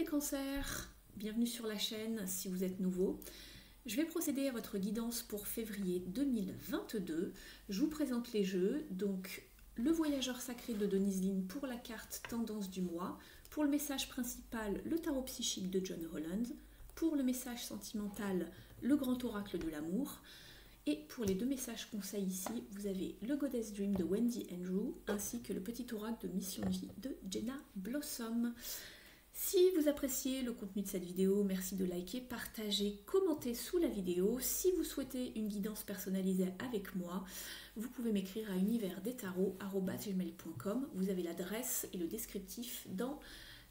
les cancers, bienvenue sur la chaîne si vous êtes nouveau. Je vais procéder à votre guidance pour février 2022. Je vous présente les jeux, donc le voyageur sacré de Denise Linn pour la carte tendance du mois, pour le message principal le tarot psychique de John Holland, pour le message sentimental le grand oracle de l'amour, et pour les deux messages conseils ici, vous avez le Goddess Dream de Wendy Andrew ainsi que le petit oracle de Mission Vie de Jenna Blossom. Si vous appréciez le contenu de cette vidéo, merci de liker, partager, commenter sous la vidéo. Si vous souhaitez une guidance personnalisée avec moi, vous pouvez m'écrire à universdestarots@gmail.com. Vous avez l'adresse et le descriptif dans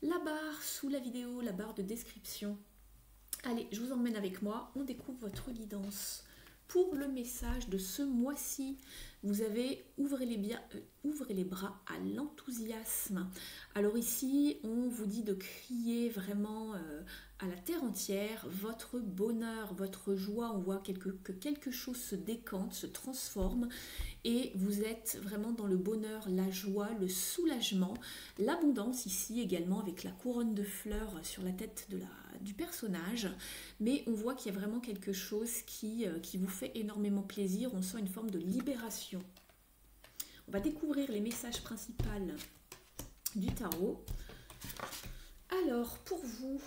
la barre sous la vidéo, la barre de description. Allez, je vous emmène avec moi, on découvre votre guidance. Pour le message de ce mois-ci, vous avez ouvrez les bras à l'enthousiasme. Alors ici, on vous dit de crier vraiment à la terre entière votre bonheur, votre joie. On voit que quelque chose se décante, se transforme et vous êtes vraiment dans le bonheur, la joie, le soulagement, l'abondance ici également avec la couronne de fleurs sur la tête du personnage. Mais on voit qu'il y a vraiment quelque chose qui vous fait énormément plaisir. On sent une forme de libération. On va découvrir les messages principaux du tarot. Alors, pour vous,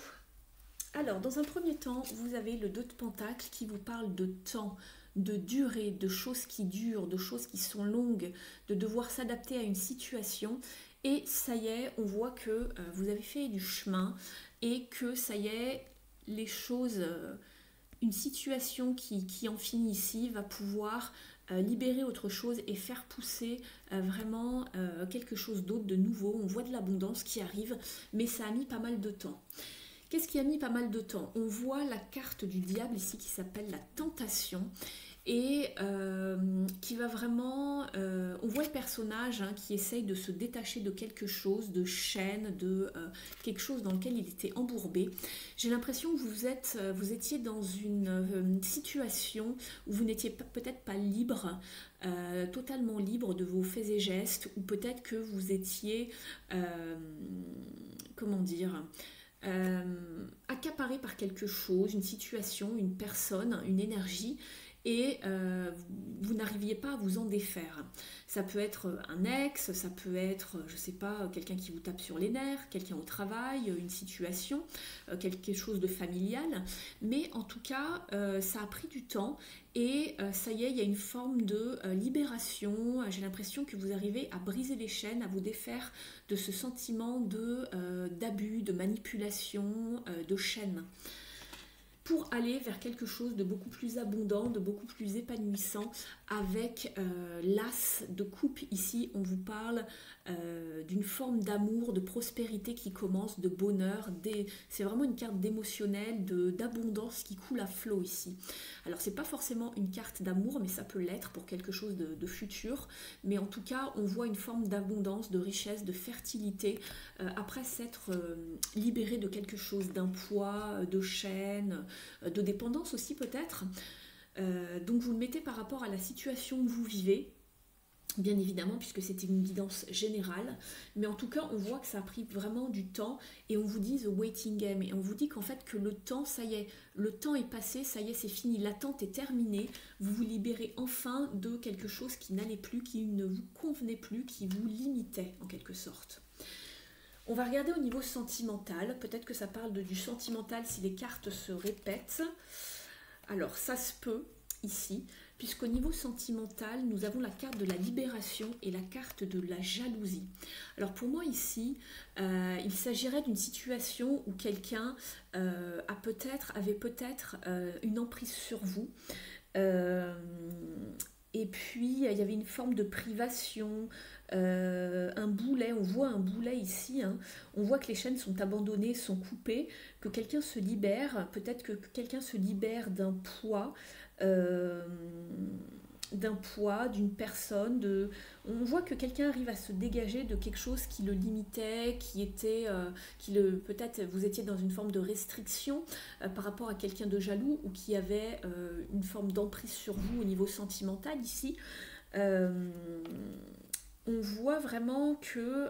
dans un premier temps, vous avez le 2 de Pentacles qui vous parle de temps, de durée, de choses qui durent, de choses qui sont longues, de devoir s'adapter à une situation. Et ça y est, on voit que vous avez fait du chemin et que ça y est, les choses, une situation qui en finit ici va pouvoir libérer autre chose et faire pousser vraiment quelque chose d'autre, de nouveau. On voit de l'abondance qui arrive, mais ça a mis pas mal de temps. Qu'est-ce qui a mis pas mal de temps? On voit la carte du diable ici qui s'appelle la tentation et qui va vraiment... on voit le personnage qui essaye de se détacher de quelque chose, de chaîne, de quelque chose dans lequel il était embourbé. J'ai l'impression que vous étiez dans une situation où vous n'étiez peut-être pas libre, totalement libre de vos faits et gestes, ou peut-être que vous étiez... comment dire accaparé par quelque chose, une situation, une personne, une énergie, et vous n'arriviez pas à vous en défaire. Ça peut être un ex, ça peut être, je sais pas, quelqu'un qui vous tape sur les nerfs, quelqu'un au travail, une situation, quelque chose de familial, mais en tout cas, ça a pris du temps, et ça y est, il y a une forme de libération. J'ai l'impression que vous arrivez à briser les chaînes, à vous défaire de ce sentiment d'abus, de manipulation, de chaîne, pour aller vers quelque chose de beaucoup plus abondant, de beaucoup plus épanouissant, avec l'as de coupe. Ici, on vous parle d'une forme d'amour, de prospérité qui commence, de bonheur. C'est vraiment une carte d'émotionnel, d'abondance qui coule à flot ici. Alors, c'est pas forcément une carte d'amour, mais ça peut l'être pour quelque chose de futur. Mais en tout cas, on voit une forme d'abondance, de richesse, de fertilité, après s'être libéré de quelque chose, d'un poids, de chaîne, de dépendance aussi peut-être. Donc vous le mettez par rapport à la situation que vous vivez, bien évidemment, puisque c'était une guidance générale, mais en tout cas on voit que ça a pris vraiment du temps, et on vous dit the waiting game, et on vous dit qu'en fait que le temps, ça y est, le temps est passé, ça y est, c'est fini, l'attente est terminée, vous vous libérez enfin de quelque chose qui n'allait plus, qui ne vous convenait plus, qui vous limitait en quelque sorte. On va regarder au niveau sentimental, peut-être que ça parle du sentimental si les cartes se répètent. Alors ça se peut ici, puisqu'au niveau sentimental, nous avons la carte de la libération et la carte de la jalousie. Alors pour moi ici, il s'agirait d'une situation où quelqu'un avait peut-être une emprise sur vous. Et puis il y avait une forme de privation, un boulet, on voit un boulet ici, on voit que les chaînes sont abandonnées, sont coupées, que quelqu'un se libère, peut-être que quelqu'un se libère d'une personne, on voit que quelqu'un arrive à se dégager de quelque chose qui le limitait, peut-être vous étiez dans une forme de restriction par rapport à quelqu'un de jaloux, ou qui avait une forme d'emprise sur vous au niveau sentimental ici. on voit vraiment que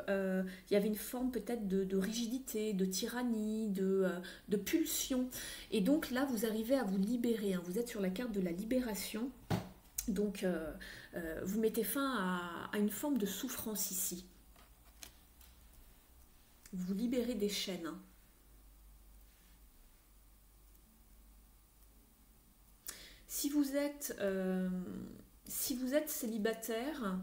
il y avait une forme peut-être de rigidité, de tyrannie, de pulsion. Et donc là, vous arrivez à vous libérer, hein. Vous êtes sur la carte de la libération. Donc, vous mettez fin à une forme de souffrance ici. Vous vous libérez des chaînes, hein. Si vous êtes, si vous êtes célibataire,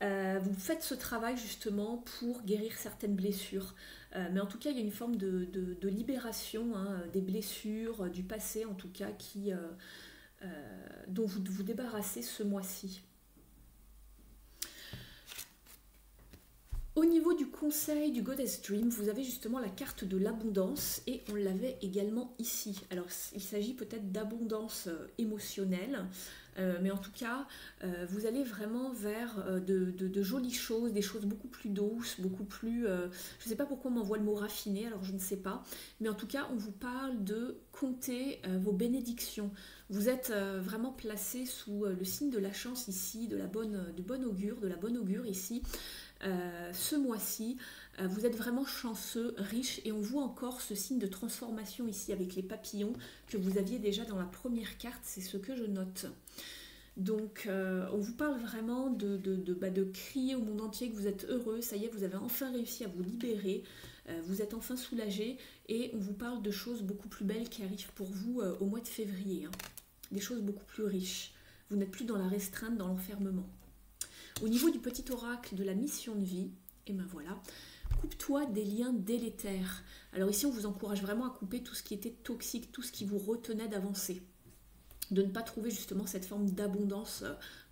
vous faites ce travail justement pour guérir certaines blessures. Mais en tout cas, il y a une forme de libération, hein, des blessures, du passé en tout cas, dont vous vous débarrassez ce mois-ci. Au niveau du conseil du Goddess Dream, vous avez justement la carte de l'abondance et on l'avait également ici. Alors il s'agit peut-être d'abondance émotionnelle, mais en tout cas, vous allez vraiment vers de jolies choses, des choses beaucoup plus douces, beaucoup plus... je ne sais pas pourquoi on m'envoie le mot raffiné, alors je ne sais pas. Mais en tout cas, on vous parle de compter vos bénédictions. Vous êtes vraiment placé sous le signe de la chance ici, du bon augure ici. Ce mois-ci, vous êtes vraiment chanceux, riche, et on voit encore ce signe de transformation ici avec les papillons que vous aviez déjà dans la première carte, c'est ce que je note. Donc on vous parle vraiment de crier au monde entier que vous êtes heureux, ça y est, vous avez enfin réussi à vous libérer, vous êtes enfin soulagé, et on vous parle de choses beaucoup plus belles qui arrivent pour vous au mois de février, hein. Des choses beaucoup plus riches, vous n'êtes plus dans la restreinte, dans l'enfermement. Au niveau du petit oracle de la mission de vie, et ben voilà, coupe-toi des liens délétères. Alors ici, on vous encourage vraiment à couper tout ce qui était toxique, tout ce qui vous retenait d'avancer. De ne pas trouver justement cette forme d'abondance,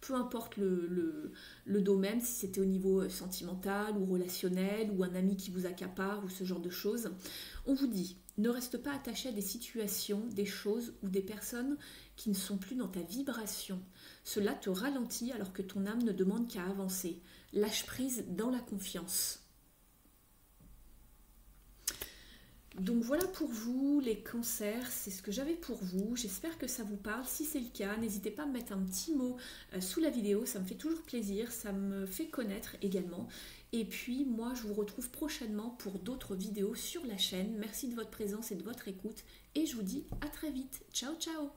peu importe le domaine, si c'était au niveau sentimental ou relationnel, ou un ami qui vous accapare, ou ce genre de choses. On vous dit, ne reste pas attaché à des situations, des choses ou des personnes qui ne sont plus dans ta vibration. Cela te ralentit alors que ton âme ne demande qu'à avancer. Lâche prise dans la confiance. Donc voilà pour vous les cancers, c'est ce que j'avais pour vous. J'espère que ça vous parle. Si c'est le cas, n'hésitez pas à me mettre un petit mot sous la vidéo, ça me fait toujours plaisir, ça me fait connaître également. Et puis moi je vous retrouve prochainement pour d'autres vidéos sur la chaîne. Merci de votre présence et de votre écoute et je vous dis à très vite. Ciao ciao.